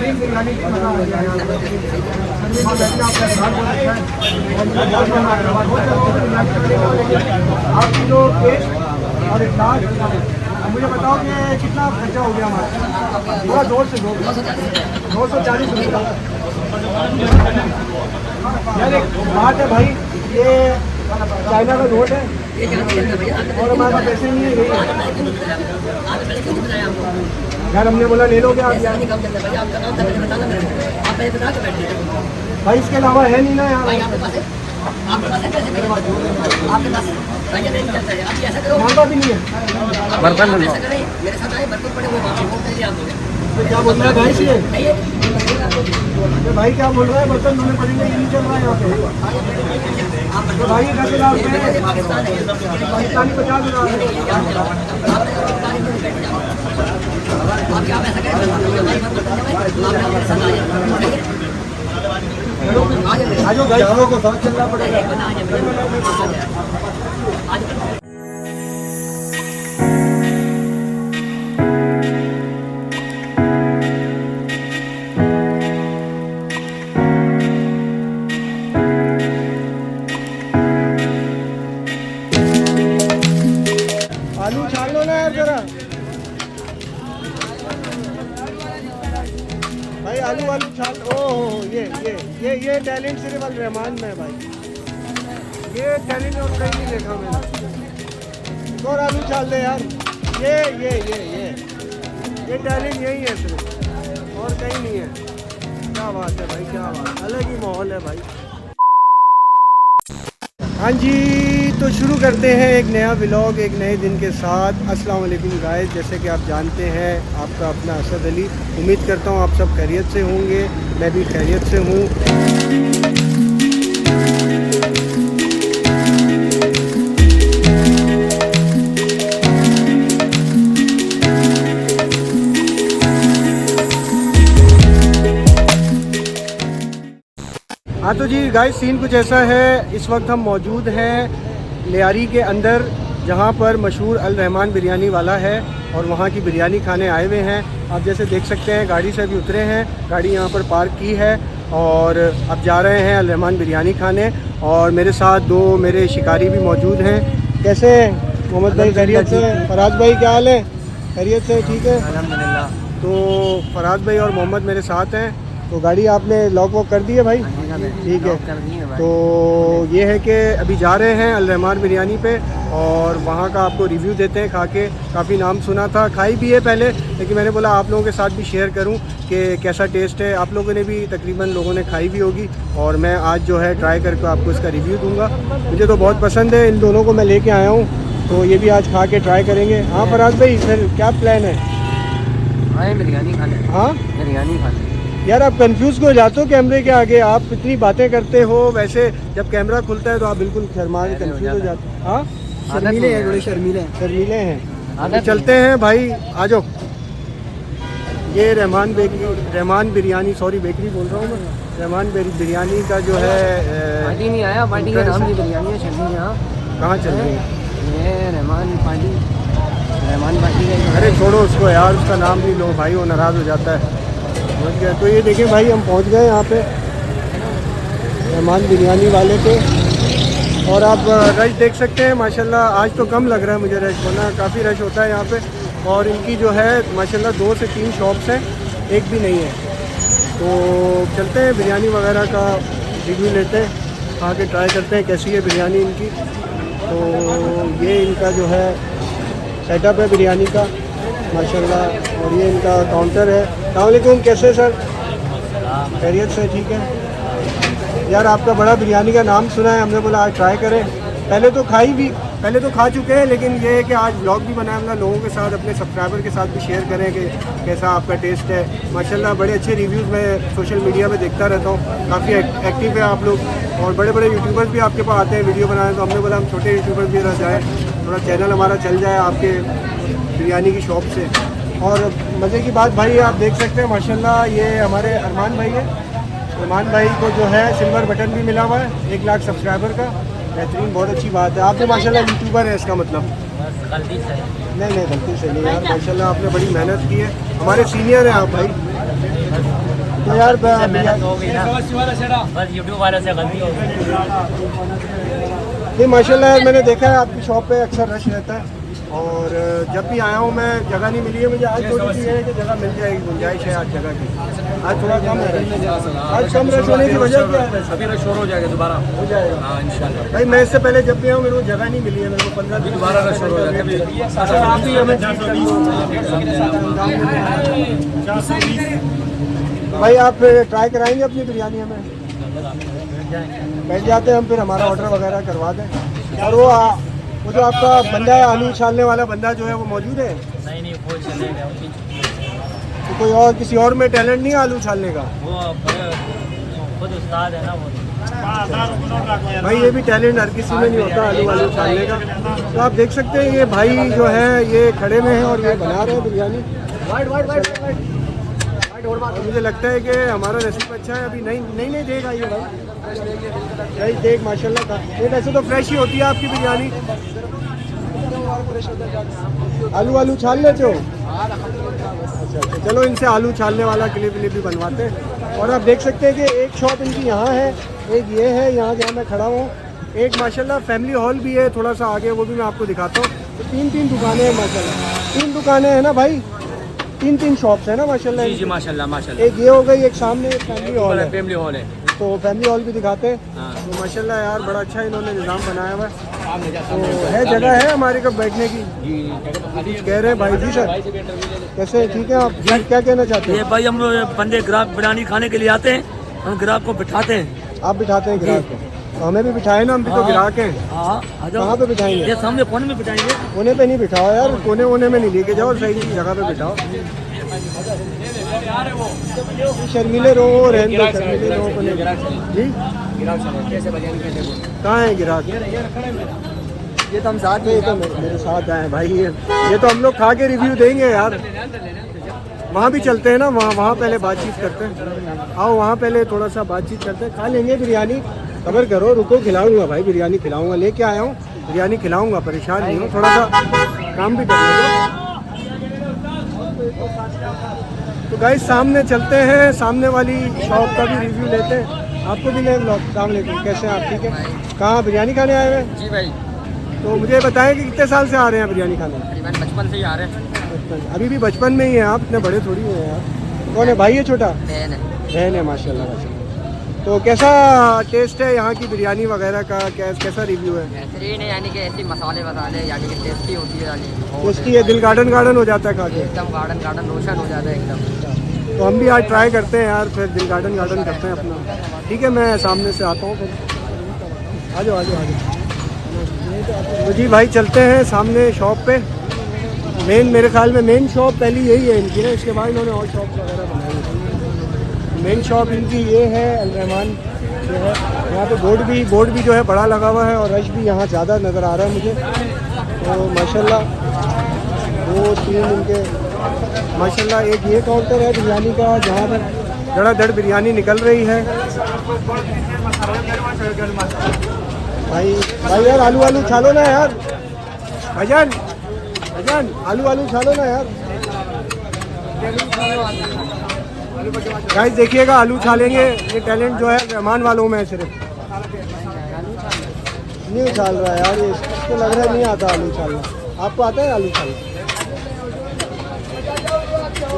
बेहतरीन बिरयानी की मजा आ गया यहाँ पर। आपकी जो टेस्ट और इखलास, मुझे बताओ कि कितना खर्चा हो गया हमारा? थोड़ा जोर से 240 रुपये। यार एक बात है भाई, ये चाइना का नोट है और हमारे पास पैसे नहीं है। यार हमने बोला ले लोगे आप यार। भाई इसके अलावा है नहीं ना यहाँ। मांगा भी नहीं है बर्तन। क्या बोल रहा है भाई से? भाई क्या बोल रहा है? बर्तन धोने पड़ेंगे, ये नहीं चल रहा है यहाँ पे। भाई 10,000 रुपये पाकिस्तानी 50,000। आज गाइस को साथ चलना पड़ेगा। आलू छान लो ना यार जरा भाई, आलू छान। ओह ये टैलेंट सिर्फ अल रहमान में है भाई, ये टैलेंट और कहीं नहीं देखा मैंने। और आलू छान दे यार, ये टैलेंट यही है सिर्फ, और कहीं नहीं है। क्या बात है भाई, क्या बात, अलग ही माहौल है भाई। हाँ जी, तो शुरू करते हैं एक नया व्लॉग एक नए दिन के साथ। अस्सलाम वालेकुम गाइस, जैसे कि आप जानते हैं आपका अपना असद अली। उम्मीद करता हूँ आप सब खैरियत से होंगे, मैं भी खैरियत से हूँ। हाँ तो जी गाइस, सीन कुछ ऐसा है। इस वक्त हम मौजूद हैं लियारी के अंदर, जहाँ पर मशहूर अल रहमान बिरयानी वाला है, और वहाँ की बिरयानी खाने आए हुए हैं। आप जैसे देख सकते हैं गाड़ी से अभी उतरे हैं, गाड़ी यहाँ पर पार्क की है और अब जा रहे हैं अल रहमान बिरयानी खाने। और मेरे साथ दो मेरे शिकारी भी मौजूद हैं। कैसे हैं मोहम्मद भाई? खैरियत से? फराज भाई क्या हाल है? खैरियत से? ठीक है अल्हम्दुलिल्लाह। तो फराज भाई और मोहम्मद मेरे साथ हैं। तो गाड़ी आपने लॉक वॉक कर दी है भाई? ठीक है। तो ये है कि अभी जा रहे हैं अल रहमान बिरयानी पे, और वहाँ का आपको रिव्यू देते हैं खा के। काफ़ी नाम सुना था, खाई भी है पहले, लेकिन मैंने बोला आप लोगों के साथ भी शेयर करूँ कि कैसा टेस्ट है। आप लोगों ने भी तकरीबन लोगों ने खाई भी होगी, और मैं आज जो है ट्राई करके आपको इसका रिव्यू दूँगा। मुझे तो बहुत पसंद है, इन दोनों को मैं लेके आया हूँ, तो ये भी आज खा के ट्राई करेंगे। हाँ फराज भाई, फिर क्या प्लान है? बिरयानी खाने। हाँ बिरयानी खाने। यार आप कंफ्यूज हो जाते हो कैमरे के आगे, आप इतनी बातें करते हो, वैसे जब कैमरा खुलता है तो आप बिल्कुल शर्मा के कंफ्यूज हो जाते हो। हाँ शर्मीले हैं, बड़े शर्मीले हैं। तो चलते हैं भाई, आ जाओ। ये रहमान बिरयानी, सॉरी बेकरी बोल रहा हूँ मैं, रहमान बिरयानी का जो है पार्टी नहीं आया, पार्टी का नाम की बिरयानी है। यहाँ कहाँ चल रही है? ये रहमान पार्टी का। अरे छोड़ो उसको यार, उसका नाम भी लो भाई, वो नाराज़ हो जाता है। पहुँच गया। तो ये देखें भाई, हम पहुँच गए यहाँ पे रहमान बिरयानी वाले पे, और आप रश देख सकते हैं। माशाल्लाह आज तो कम लग रहा है मुझे रश, वरना काफ़ी रश होता है यहाँ पे। और इनकी जो है माशाल्लाह 2 से 3 शॉप्स हैं, एक भी नहीं है। तो चलते हैं बिरयानी वगैरह का रिव्यू लेते हैं, खा के ट्राई करते हैं कैसी है बिरयानी इनकी। तो ये इनका जो है सेटअप है बिरयानी का माशाल्लाह, और ये इनका काउंटर है। अस्सलाम वालेकुम, कैसे सर? खैरियत से? ठीक है यार, आपका बड़ा बिरयानी का नाम सुना है, हमने बोला आज ट्राई करें। पहले तो खा चुके हैं, लेकिन ये है कि आज व्लॉग भी बनाया अपना, लोगों के साथ, अपने सब्सक्राइबर के साथ भी शेयर करें कि कैसा आपका टेस्ट है। माशाल्लाह बड़े अच्छे रिव्यूज़ मैं सोशल मीडिया पे देखता रहता हूँ, काफ़ी एक्टिव है आप लोग, और बड़े बड़े यूट्यूबर्स भी आपके पास आते हैं वीडियो बनाने। तो हमने बोला हम छोटे यूट्यूबर भी रह जाए, थोड़ा चैनल हमारा चल जाए आपके बिरयानी की शॉप से। और मज़े की बात भाई, आप देख सकते हैं माशाल्लाह, ये हमारे अरमान भाई है। अरमान भाई को जो है सिल्वर बटन भी मिला हुआ है 1 लाख सब्सक्राइबर का। बेहतरीन, बहुत अच्छी बात है। आप तो माशाल्लाह यूट्यूबर है, इसका मतलब? गलती से नहीं गलती से नहीं यार, माशाल्लाह आपने बड़ी मेहनत की है। हमारे सीनियर हैं आप भाई, तो यार मेहनत हो गई ना, बस यूट्यूब वालों से गलती हो गई। नहीं माशाल्लाह यार, मैंने देखा है आपकी शॉप पे अक्सर रश रहता है, और जब भी आया हूँ मैं जगह नहीं मिली है मुझे। आज थोड़ी सी है कि जगह मिल जाएगी, गुंजाइश है आज जगह की। आज थोड़ा कम है, आज कम रश होने की वजह क्या है? अभी रश हो जाएगा, दोबारा हो जाएगा। हाँ इंशाल्लाह। भाई मैं इससे पहले जब भी आऊँ मेरे को जगह नहीं मिली है, मेरे को 15 दिन दोबारा रश हो जाएगा। अच्छा, आप भी हमें ठीक कर दो। भाई आप ट्राई कराएंगे अपनी बिरयानी हमें? बैठ जाते हैं हम, फिर हमारा ऑर्डर वगैरह करवा दें। और वो जो आपका बंदा है आलू उछालने वाला बंदा जो है वो मौजूद है? नहीं वो चलेगा, तो कोई और किसी और में टैलेंट नहीं है आलू उछालने का? वो खुद उस्ताद है ना वो। भाई ये भी टैलेंट हर किसी में नहीं होता आलू वालू उछालने का। तो आप देख सकते हैं ये भाई जो है ये खड़े में है और ये बना रहे हैं बिरयानी। और मुझे लगता है कि हमारा रेसिपी अच्छा है। अभी नहीं देख आई है भाई देख माशाल्लाह का। ये वैसे तो फ्रेश ही होती है आपकी बिरयानी। आलू छाल लेते हो? अच्छा, चलो इनसे आलू छालने वाला क्लिप भी बनवाते हैं। और आप देख सकते हैं कि एक शॉप इनकी यहाँ है, एक ये है यहाँ जहाँ मैं खड़ा हूँ, एक माशाल्लाह फैमिली हॉल भी है थोड़ा सा आगे, वो भी मैं आपको दिखाता हूँ। तो तीन दुकानें हैं माशाल्लाह, 3 दुकानें हैं ना भाई, 3 शॉप्स है ना माशाल्लाह। जी माशाल्लाह माशाल्लाह। एक ये हो गई, एक सामने एक फैमिली हॉल है। फैमिली हॉल है, तो फैमिली हॉल भी दिखाते हैं। हाँ। तो माशाल्लाह यार बड़ा अच्छा इन्होंने निज़ाम बनाया हुआ है। तो है जगह है हमारे कब बैठने की? कुछ कह रहे हैं भाई जी सर, कैसे ठीक है आप जी, क्या कहना चाहते ये हैं? भाई हम लोग बंदे ग्राहक बिरयानी खाने के लिए आते हैं, हम ग्राहक को बिठाते हैं। आप बिठाते हैं ग्राहक को? तो हमें भी बिठाए ना, हम भी तो ग्राहक हैं। हाँ कहाँ पे बिठाएंगे? ये सामने कोने में बिठाएंगे। कोने पे नहीं बिठाओ यार, कोने वोने में नहीं लेके जाओ, सही जगह पे बिठाओ। शर्मीले रो रहने दो, शर्मीले रो जी। कहाँ है गिराक? ये तो हम साथ में, तो मेरे साथ आए भाई। ये तो हम लोग खा के रिव्यू देंगे यार। वहाँ भी चलते हैं ना, वहाँ पहले बातचीत करते हैं। आओ वहाँ पहले थोड़ा सा बातचीत करते हैं, खा लेंगे बिरयानी। खबर करो, रुको खिलाऊंगा भाई, बिरयानी खिलाऊंगा, लेके आया हूँ बिरयानी खिलाऊंगा, परेशान नहीं हूँ। थोड़ा सा काम भी कर लेंगे। तो गाइस सामने चलते हैं, सामने वाली शॉप का भी रिव्यू लेते हैं। आपको भी ले ब्लॉग। अस्सलाम वालेकुम, कैसे हैं आप? ठीक है। कहाँ बिरयानी खाने आए हुए हैं? जी भाई, तो मुझे बताएं कि कितने साल से आ रहे हैं बिरयानी खाने? तकरीबन बचपन से ही आ रहे हैं। अभी भी बचपन में ही हैं आप, इतने बड़े थोड़ी हुए हैं यार। कौन है भाई? ये छोटा बहन है। बहन है, माशाल्लाह माशाल्लाह। तो कैसा टेस्ट है यहाँ की बिरयानी वगैरह का? कैसा रिव्यू है? बेहतरीन है, यानी कि ऐसी मसाले यानी कि टेस्टी होती है, यानी टेस्टी है, दिल गार्डन हो जाता है खा के। एकदम गार्डन रोशन हो जाता है एकदम। तो हम भी आज ट्राई करते हैं यार, फिर दिल गार्डन करते हैं अपना। ठीक है, मैं सामने से आता हूँ फिर। आ जाओ। तो जी भाई चलते हैं सामने शॉप पे। मेरे ख्याल में मेन शॉप पहली यही है इनकी ना, इसके बाद इन्होंने और शॉप वगैरह बनाई है। मेन शॉप इनकी ये है, अल रहमान जो है। यहाँ पे बोर्ड भी जो है बड़ा लगा हुआ है, और रश भी यहाँ ज़्यादा नज़र आ रहा है मुझे। तो माशाल्लाह 2-3 इनके माशाल्लाह। एक ये काउंटर है बिरयानी का, जहाँ पर धड़ाधड़ बिरयानी निकल रही है। भाई यार आलू छालो ना यार, भाईजान आलू छालो ना यार। गाइस देखिएगा, आलू छालेंगे। ये टैलेंट जो है रहमान वालों में है सिर्फ। नहीं उछाल रहा है यार, ये इसको लग रहा है नहीं आता आलू छालना। आपको आता है आलू छालना?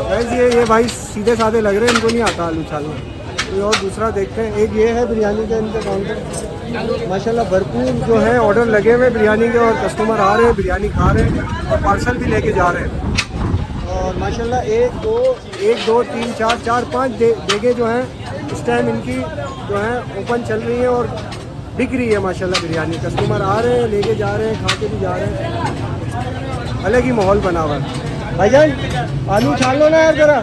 गाइस ये भाई सीधे साधे लग रहे हैं, इनको नहीं आता आलू छालना। कोई और दूसरा देखते हैं। एक ये है बिरयानी का इनका काउंटर, माशाल्लाह भरपूर जो है ऑर्डर लगे हुए बिरयानी के, और कस्टमर आ रहे हैं, बिरयानी खा रहे हैं और पार्सल भी लेके जा रहे हैं। और माशाल्लाह 1 2 3 4 4-5 देगे जो हैं इस टाइम इनकी जो है ओपन चल रही है और बिक रही है माशाल्लाह बिरयानी। कस्टमर आ रहे हैं, लेके जा रहे हैं, खा के भी जा रहे हैं। अलग ही माहौल बना हुआ है। भाईजान आलू छाल लो ना यार जरा।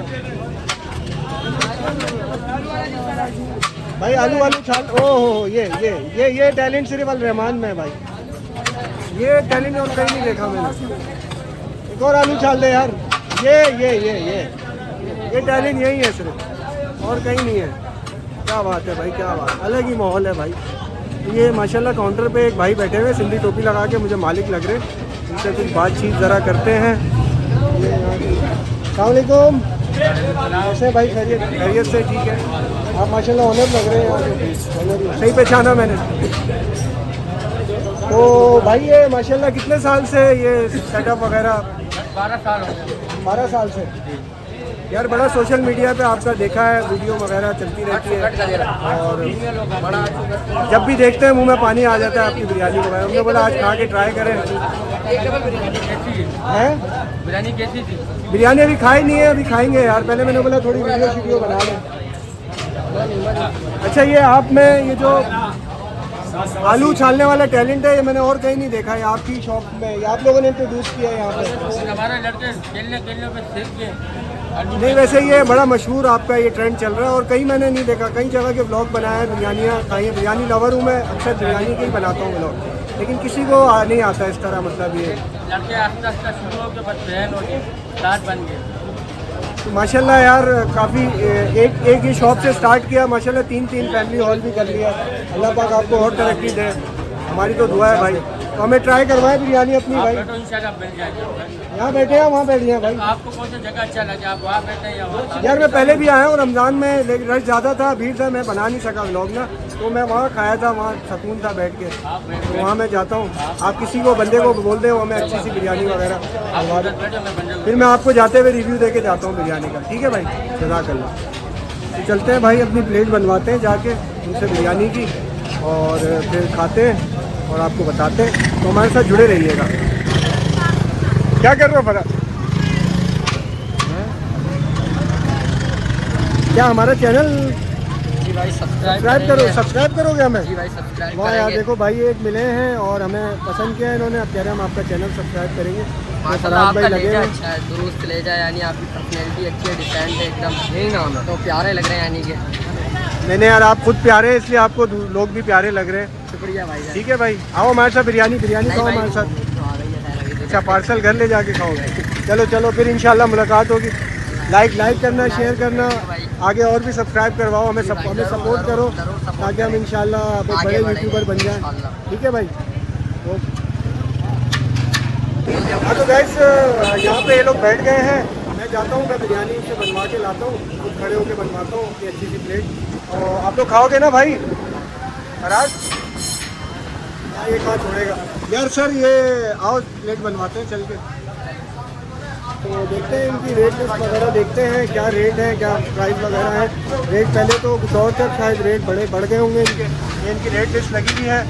भाई आलू छाल। ओहो ये टैलेंट सिर्फ अल रहमान में है भाई। ये टैलेंट और कहीं नहीं देखा मैंने। एक और आलू छाल दे यार। ये टैलेंट यही है सिर्फ, और कहीं नहीं है। क्या बात है भाई, क्या बात, अलग ही माहौल है भाई। ये माशाल्लाह काउंटर पे एक भाई बैठे हुए, सिंधी टोपी लगा के, मुझे मालिक लग रहे। उनसे कुछ बातचीत ज़रा करते हैं। अस्सलाम वालेकुम। कैसे भाई, खैरियत से? ठीक है, आप माशाल्लाह ऑनर लग रहे हैं यहाँ, सही पहचाना मैंने। तो भाई ये माशाल्लाह कितने साल से ये सेटअप वगैरह? 12 साल हो गए। 12 साल से। यार बड़ा सोशल मीडिया पे आपका देखा है, वीडियो वगैरह चलती रहती है और जब भी देखते हैं मुंह में पानी आ जाता है आपकी बिरयानी वगैरह। हमने बोला आज खा के ट्राई करें। हैं? बिरयानी कैसी थी? बिरयानी अभी खाई नहीं है, अभी खाएंगे यार। पहले मैंने बोला थोड़ी वीडियो बना लें। अच्छा, ये आप में ये जो आलू उछालने वाला टैलेंट है, ये मैंने और कहीं नहीं देखा है। आपकी शॉप में ये आप लोगों ने इंट्रोड्यूस किया है यहाँ पे? हमारे लड़के खेलने में सीख के। नहीं, वैसे ये बड़ा मशहूर आपका ये ट्रेंड चल रहा है और कहीं मैंने नहीं देखा, कई जगह के व्लॉग बनाए हैं, बिरयानियाँ खाई हैं। बिरयानी लवर हूँ मैं, अक्सर बिरयानी के ही बनाता हूँ व्लॉग, लेकिन किसी को नहीं आता इस तरह। मतलब ये लड़के आस्ते आस्ते शुरू होकर बस बहन और स्टार्ट बन गए। तो माशाल्लाह यार काफ़ी एक ही शॉप से स्टार्ट किया, माशाल्लाह 3 फैमिली हॉल भी कर लिया। अल्लाह पाक आपको और तरक्की दे, हमारी तो दुआ है भाई। तो हमें ट्राई करवाएं बिरयानी अपनी भाई। तो इंशाल्लाह मिल जाएगी। यहाँ बैठे हैं, वहाँ बैठ गए भाई। आपको कौन सी जगह अच्छा लगे, आप वहाँ बैठे हैं या वहाँ? यार मैं पहले भी आया हूँ रमज़ान में, लेकिन रश ज़्यादा था, भीड़ था, मैं बना नहीं सका व्लॉग ना, तो मैं वहाँ खाया था, वहाँ सुकून था बैठ के। तो वहाँ मैं जाता हूँ, आप किसी को बंदे को बोल दें वो हमें अच्छी सी बिरयानी वगैरह खिलवा दें, फिर मैं आपको जाते हुए रिव्यू दे के जाता हूँ बिरयानी का। ठीक है भाई, जज़ाकल्लाह। तो चलते हैं भाई, अपनी प्लेट बनवाते हैं जाके उनसे बिरयानी की और फिर खाते हैं और आपको बताते हैं। तो हमारे साथ जुड़े रहिएगा। क्या कर रहे हो फरा? क्या हमारा चैनल जी भाई सब्सक्राइब करोगे हमें? जी भाई सब्सक्राइब वाह यार, देखो भाई एक मिले हैं और हमें पसंद किया है इन्होंने, अब कह रहे हैं हम आपका चैनल सब्सक्राइब करेंगे। तो फराज भाई लगे हैं, अच्छा है, दुरुस्त ले जाए, यानी आपकी पर्सनैलिटी अच्छी है, डिसेंट है एकदम, यही नाम है, तो प्यारे लग रहे हैं यानी कि। मैंने यार आप खुद प्यारे हैं इसलिए आपको लोग भी प्यारे लग रहे हैं। शुक्रिया भाई। ठीक है भाई, आओ हमारे साथ बिरयानी खाओ हमारे साथ। अच्छा, पार्सल घर ले जाके खाओगे? चलो फिर इंशाल्लाह मुलाकात होगी। लाइक करना, शेयर करना, आगे और भी सब्सक्राइब करवाओ, हमें सपोर्ट करो ताकि हम इंशाल्लाह एक बड़े यूट्यूबर बन जाएं। ठीक है भाई। हाँ तो गाइस, यहाँ पे ये लोग बैठ गए हैं, मैं जाता हूँ, मैं बिरयानी से बनवा के लाता हूँ, खुद खड़े होकर बनवाता हूँ अपनी अच्छी सी प्लेट। और आप लोग खाओगे ना भाई? फराज ये कहाँ छोड़ेगा यार। सर ये आओ प्लेट बनवाते हैं चल के। तो देखते हैं इनकी रेट लिस्ट वगैरह, देखते हैं क्या रेट है, क्या प्राइस वगैरह है। रेट पहले तो कुछ और तक शायद रेट बढ़ गए होंगे इनके। ये इनकी रेट लिस्ट लगी हुई है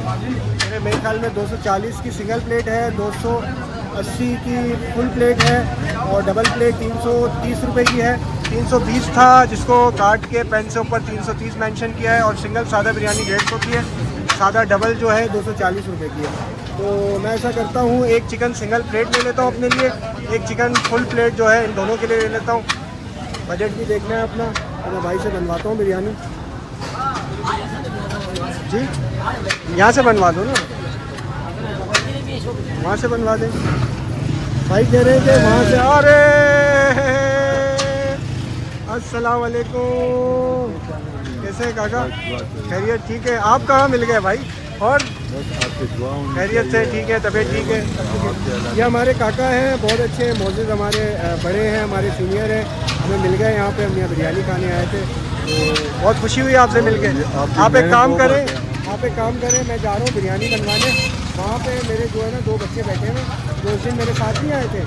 मेरे ख्याल में। 240 की सिंगल प्लेट है, 280 की फुल प्लेट है और डबल प्लेट 330 रुपये की है। 320 था, जिसको काट के पेन से ऊपर 330 मेंशन किया है, और सिंगल सादा बिरयानी 150 की है, सादा डबल जो है 240 रुपये की है। तो मैं ऐसा करता हूँ, एक चिकन सिंगल प्लेट ले लेता हूँ अपने लिए, एक चिकन फुल प्लेट जो है इन दोनों के लिए ले लेता हूँ। बजट भी देखना है अपना, तो मैं भाई से बनवाता हूँ बिरयानी। जी यहाँ से बनवा दो ना, वहाँ से बनवा दें। भाई कह रहे थे वहाँ से। अरे अस्सलाम वालेकुम, कैसे हैं काका? खैरियत? ठीक है। आप कहाँ मिल गए भाई? और खैरियत से? ठीक है, तबीयत ठीक है? ये हमारे काका हैं, बहुत अच्छे हैं, मोअज़्ज़िज़ हमारे बड़े हैं, हमारे सीनियर हैं, हमें मिल गए यहाँ पे, हम यहाँ बिरयानी खाने आए थे, तो बहुत खुशी हुई आपसे मिल के। आप एक काम करें, मैं जा रहा हूँ बिरयानी बनवाने। वहाँ पे मेरे जो है ना 2 बच्चे बैठे हैं, जो उस दिन मेरे साथ नहीं आए थे,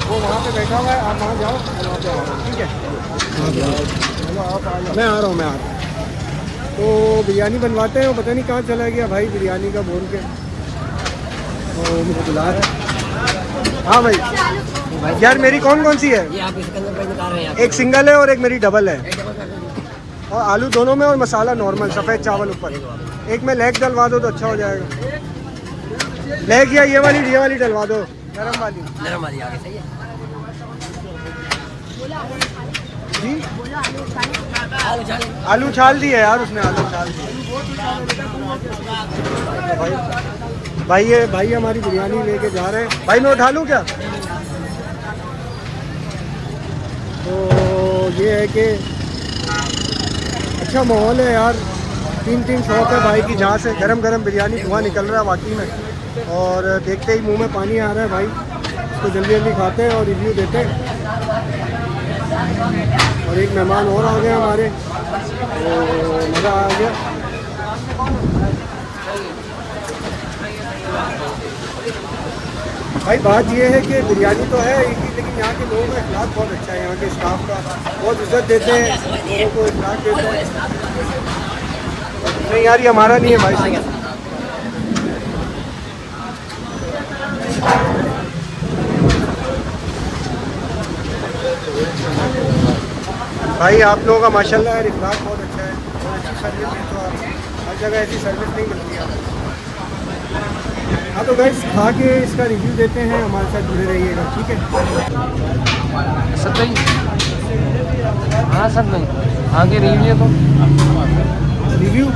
वो वहाँ पे बैठा हुआ है। आप वहाँ जाओ, वहाँ पे आ रहा हूँ। ठीक है, मैं आ रहा हूँ। तो बिरयानी बनवाते हैं। वो पता नहीं कहाँ चला गया भाई बिरयानी का बोल के, तो मुझे बुला रहा है। हाँ भाई, यार मेरी कौन सी है? ये आप इसके अंदर भाई बता रहे हैं, एक सिंगल है और एक मेरी डबल है, और आलू दोनों में, और मसाला नॉर्मल सफ़ेद चावल ऊपर। एक में लेग डलवा दो तो अच्छा हो जाएगा। लेग या ये वाली डलवा दो, नरम वाली आगे सही है जी। आलू छाल दिए यार उसने, आलू छाल दिए भाई हमारी बिरयानी लेके जा रहे हैं। भाई मैं उठा लूँ क्या? तो ये है कि अच्छा माहौल है यार, 3 शॉप है भाई की, जहाँ से गरम बिरयानी धुआं निकल रहा है वाकई में, और देखते ही मुंह में पानी आ रहा है भाई। इसको जल्दी खाते हैं और रिव्यू देते हैं। और एक मेहमान और आ गए हमारे, तो मज़ा आ गया। भाई बात ये है कि बिरयानी तो है एक ही, लेकिन यहाँ के लोगों का इखलाक बहुत अच्छा है। यहाँ के स्टाफ का बहुत इज्जत देते हैं, लोगों को इखलाक देते हैं। नहीं यार ये हमारा नहीं है भाई। भाई आप लोगों का माशाल्लाह यार इखलाक बहुत अच्छा है, बहुत अच्छी सर्विस है। तो आप हर जगह ऐसी सर्विस नहीं मिलती है। हाँ तो गाइस खा के इसका रिव्यू देते हैं, हमारे साथ जुड़े रहिएगा, ठीक है। सब भाई, हाँ सब भाई आगे रिव्यू तो रिव्यू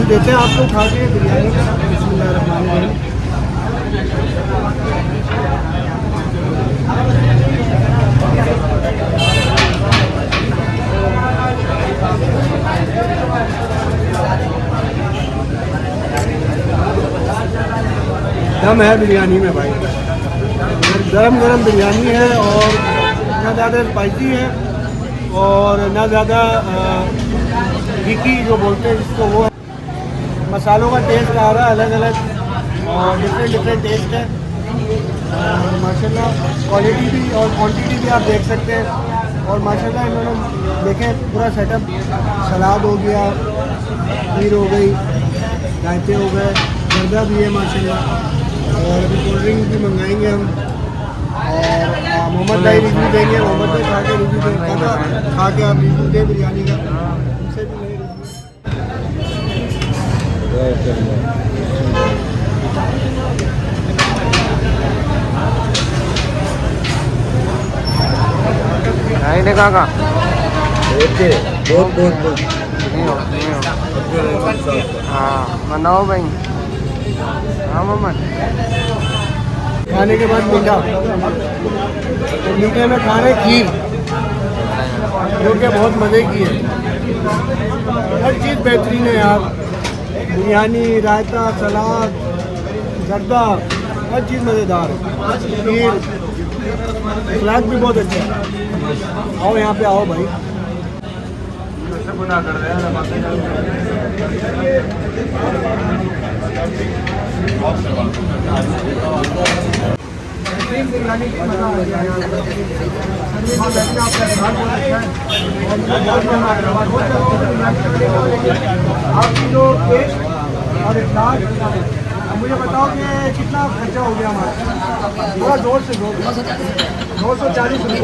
देते हैं आपको खा के बिरयानी का। बिस्मिल्लाहिर्रहमानिर्रहीम। दम है बिरयानी में भाई, गरम गरम बिरयानी है और ना ज़्यादा स्पाइसी है और ना ज़्यादा घिकी जो बोलते हैं जिसको, वो है। मसालों का टेस्ट आ रहा है अलग अलग और डिफरेंट टेस्ट है। माशाल्लाह क्वालिटी भी और क्वांटिटी भी आप देख सकते हैं। और माशाल्लाह इन्होंने देखें पूरा सेटअप, सलाद हो गया, खीर हो गई, रायते हो गए, गर्दा भी है माशाल्लाह। और अभी कोल्ड ड्रिंक भी मंगाएंगे हम। और मोहम्मद भाई रिव्यू देंगे, मोहम्मद भाई खा के रिव्यू देंगे, खा के आप रिव्यू दें बिरयानी का। उनसे भी नहीं नहीं काका हाँ बनाओ भाई। हाँ मोहम्मद खाने के बाद मीठा, तो मीठे में खा रहे खीर जो कि बहुत मज़े की है। हर चीज़ बेहतरीन है यार, बिरयानी, रायता, सलाद, जर्दा, हर चीज़ मज़ेदार है। खीर, सलाद भी बहुत अच्छा है। आओ यहाँ पे आओ भाई। कर रहे हैं बिरयानी की मज़ा आ गया। आपकी जो टेस्ट और इखलाक, मुझे बताओ कि कितना खर्चा हो गया हमारा? थोड़ा जोर से 240 रुपये।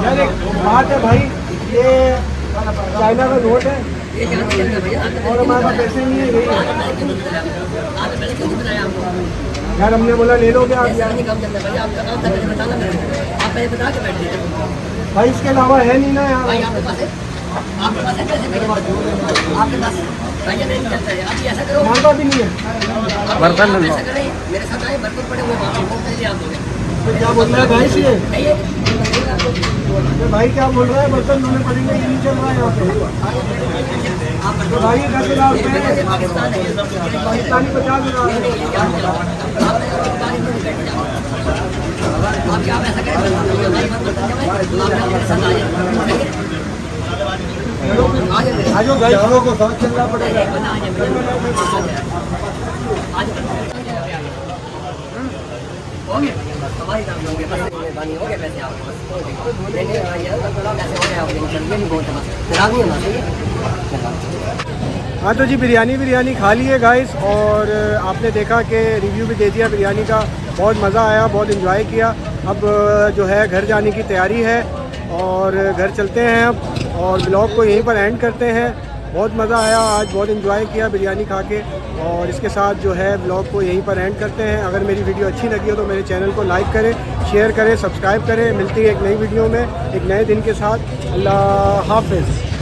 यार एक बात है भाई, ये चाइना का नोट है और हमारे पास पैसे नहीं है। यार हमने बोला ले लो क्या आप यार? भाई इसके अलावा है नहीं ना यार। मालवा भी नहीं है। बर्तन ले लो। तो क्या बोल रहा है भाई से? तो भाई क्या बोल रहा है? बर्तन धोने पड़ेंगे, ये नहीं चल रहा है यहाँ पे। तो भाई 10,000 रुपये पाकिस्तानी 50,000। आज भाई लोगों को साथ चलना पड़ेगा। हाँ तो जी बिरयानी खा लिए गाइस, और आपने देखा कि रिव्यू भी दे दिया बिरयानी का। बहुत मज़ा आया, बहुत एंजॉय किया। अब जो है घर जाने की तैयारी है और घर चलते हैं अब, और ब्लॉग को यहीं पर एंड करते हैं। बहुत मज़ा आया आज, बहुत एंजॉय किया बिरयानी खा के, और इसके साथ जो है ब्लॉग को यहीं पर एंड करते हैं। अगर मेरी वीडियो अच्छी लगी हो तो मेरे चैनल को लाइक करें, शेयर करें, सब्सक्राइब करें। मिलती है एक नई वीडियो में एक नए दिन के साथ। अल्लाह हाफ़िज़।